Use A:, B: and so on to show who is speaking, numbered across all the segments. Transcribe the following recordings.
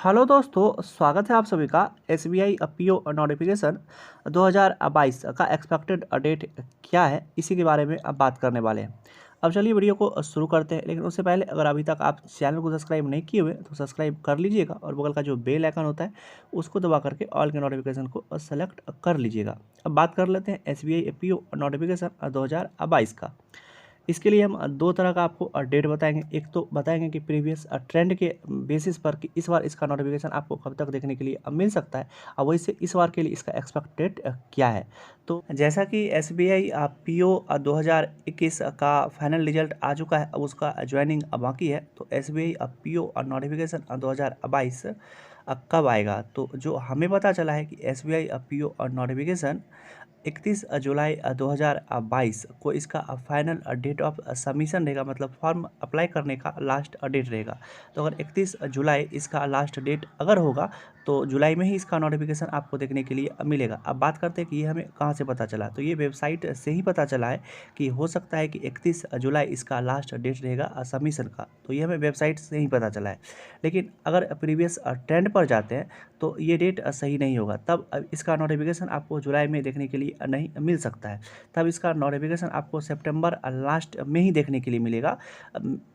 A: Hello दोस्तों, स्वागत है आप सभी का। एसबीआई पीओ नोटिफिकेशन 2022 का एक्सपेक्टेड डेट क्या है, इसी के बारे में अब बात करने वाले हैं। अब चलिए वीडियो को शुरू करते हैं, लेकिन उससे पहले अगर अभी तक आप चैनल को सब्सक्राइब नहीं किए हुए तो सब्सक्राइब कर लीजिएगा और बगल का जो बेल आइकन होता है उसको दबा करके ऑल के नोटिफिकेशन को सेलेक्ट कर लीजिएगा। अब बात कर लेते हैं एसबीआई पीओ नोटिफिकेशन 2022 का। इसके लिए हम दो तरह का आपको डेट बताएंगे। एक तो बताएंगे कि प्रीवियस ट्रेंड के बेसिस पर कि इस बार इसका नोटिफिकेशन आपको कब तक देखने के लिए मिल सकता है, और वैसे इस बार के लिए इसका एक्सपेक्टेड क्या है। तो जैसा कि S B I P O 2021 का फाइनल रिजल्ट आ चुका है, अब उसका ज्वाइनिंग बाकी है। तो S B I P O notification 2022 कब आएगा, तो जो हमें पता चला है कि S B I P O notification 31 जुलाई 2022 को इसका फाइनल डेट ऑफ सबमिशन रहेगा, मतलब फॉर्म अप्लाई करने का लास्ट डेट रहेगा। तो अगर 31 जुलाई इसका लास्ट डेट अगर होगा तो जुलाई में ही इसका नोटिफिकेशन आपको देखने के लिए मिलेगा। अब बात करते हैं कि ये हमें कहाँ से पता चला, तो ये वेबसाइट से ही पता चला है कि हो सकता है कि 31 जुलाई इसका लास्ट डेट रहेगा सबमिशन का। तो ये हमें वेबसाइट से ही पता चला है। लेकिन अगर प्रीवियस ट्रेंड पर जाते हैं तो ये डेट सही नहीं होगा, तब इसका नोटिफिकेशन आपको जुलाई में देखने के लिए नहीं मिल सकता है। तब इसका नोटिफिकेशन आपको सितंबर लास्ट में ही देखने के लिए मिलेगा।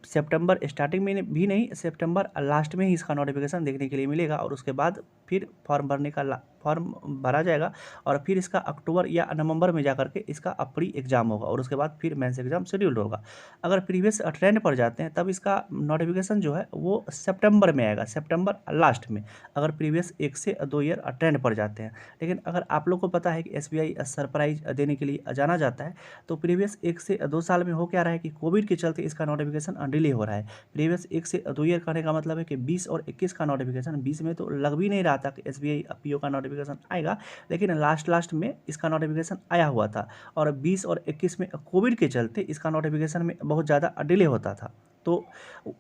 A: सितंबर स्टार्टिंग में भी नहीं, सितंबर लास्ट में ही इसका नोटिफिकेशन देखने के लिए मिलेगा, और उसके बाद फिर फॉर्म भरने का फॉर्म भरा जाएगा, और फिर इसका अक्टूबर या नवंबर में जाकर के इसका प्री एग्जाम होगा, और उसके बाद फिर मेंस एग्जाम शेड्यूल्ड होगा। अगर प्रीवियस ट्रेंड पर जाते हैं तब इसका नोटिफिकेशन जो है वो सितंबर में आएगा, सितंबर लास्ट में, अगर प्रीवियस 1 से 2 ईयर ट्रेंड पर जाते हैं। लेकिन अगर आप लोग को पता है कि एसबीआई सरप्राइज देने के लिए जाना जाता है, तो प्रीवियस 1 से 2 साल में हो क्या रहा है कि कोविड के चलते इसका नोटिफिकेशन डिले हो रहा है। प्रीवियस 1 से 2 ईयर करने का मतलब है कि 20 और 21 का नोटिफिकेशन, 20 में तो लग भी नहीं रहा था कि एसबीआई पीओ का नोटिफिकेशन आएगा, लेकिन लास्ट में इसका नोटिफिकेशन आया हुआ था, और 20 और 21 में कोविड के चलते इसका नोटिफिकेशन में बहुत ज़्यादा डिले होता था। तो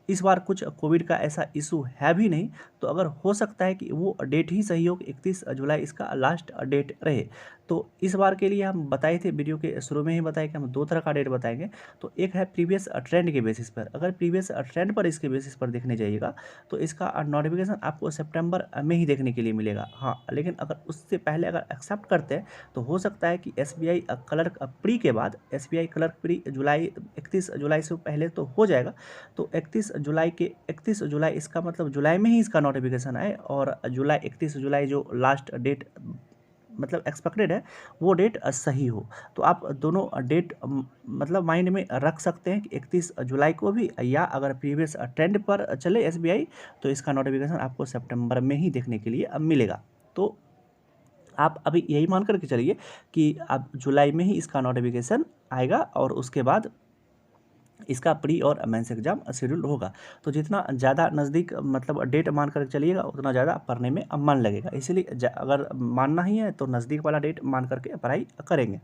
A: इस बार कुछ कोविड का ऐसा इशू है भी नहीं, तो अगर हो सकता है कि वो डेट ही सही हो कि 31 जुलाई इसका लास्ट डेट रहे। तो इस बार के लिए हम बताए थे, वीडियो के शुरू में ही बताए कि हम दो तरह का डेट बताएंगे। तो एक है प्रीवियस ट्रेंड के बेसिस पर, अगर प्रीवियस ट्रेंड पर इसके बेसिस पर देखने जाइएगा तो इसका नोटिफिकेशन आपको सितंबर में ही देखने के लिए मिलेगा। हाँ, लेकिन अगर उससे पहले अगर एक्सेप्ट करते हैं तो हो सकता है कि एसबीआई क्लर्क प्री के बाद, एसबीआई क्लर्क प्री जुलाई 31 जुलाई से पहले तो हो जाएगा, तो 31 जुलाई इसका मतलब जुलाई में ही इसका नोटिफिकेशन आए, और जुलाई 31 जुलाई जो लास्ट डेट मतलब एक्सपेक्टेड है वो डेट सही हो। तो आप दोनों डेट मतलब माइंड में रख सकते हैं कि 31 जुलाई को भी, या अगर प्रीवियस ट्रेंड पर चले एसबीआई तो इसका नोटिफिकेशन आपको सितंबर में ही देखने के लिए मिलेगा। तो आप अभी यही मान करके चलिए कि अब जुलाई में ही इसका नोटिफिकेशन आएगा, और उसके बाद इसका प्री और मेंस एग्जाम शेड्यूल होगा। तो जितना ज़्यादा नज़दीक मतलब डेट मान कर चलिएगा उतना ज़्यादा पढ़ने में मन लगेगा, इसीलिए अगर मानना ही है तो नज़दीक वाला डेट मान करके पढ़ाई करेंगे।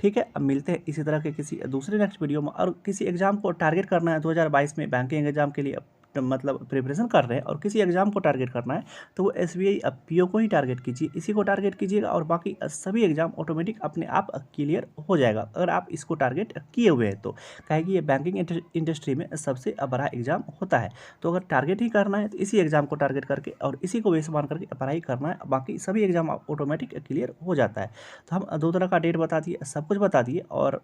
A: ठीक है, अब मिलते हैं इसी तरह के किसी दूसरे नेक्स्ट वीडियो में। और किसी एग्जाम को टारगेट करना है 2022 में, बैंकिंग एग्जाम के लिए मतलब प्रिपरेशन कर रहे हैं और किसी एग्जाम को टारगेट करना है, तो वो एसबीआई पीओ को ही टारगेट कीजिए, इसी को टारगेट कीजिएगा, और बाकी सभी एग्जाम ऑटोमेटिक अपने आप क्लियर हो जाएगा अगर आप इसको टारगेट किए हुए हैं तो। काहे कि ये बैंकिंग इंडस्ट्री में सबसे बड़ा एग्जाम होता है। तो अगर टारगेट ही करना है तो इसी एग्जाम को टारगेट करके और इसी को बेस मान करके पढ़ाई करना है, बाकी सभी एग्जाम ऑटोमेटिक क्लियर हो जाता है। तो हम दो तरह का डेट बता दिए, सब कुछ बता दिए, और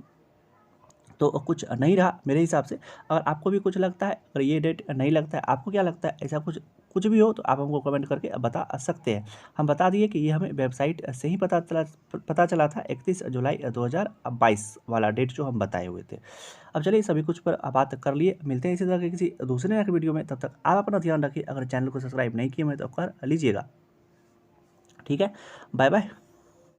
A: तो कुछ नहीं रहा मेरे हिसाब से। अगर आपको भी कुछ लगता है, अगर ये डेट नहीं लगता है, आपको क्या लगता है, ऐसा कुछ कुछ भी हो तो आप हमको कमेंट करके बता सकते हैं। हम बता दिए कि ये हमें वेबसाइट से ही पता चला था, 31 जुलाई 2022 वाला डेट जो हम बताए हुए थे। अब चलिए सभी कुछ पर बात कर लिए, मिलते हैं इसी तरह के किसी दूसरे नए वीडियो में। तब तक आप अपना ध्यान रखिए, अगर चैनल को सब्सक्राइब नहीं किए हैं तो कर लीजिएगा। ठीक है, बाय बाय।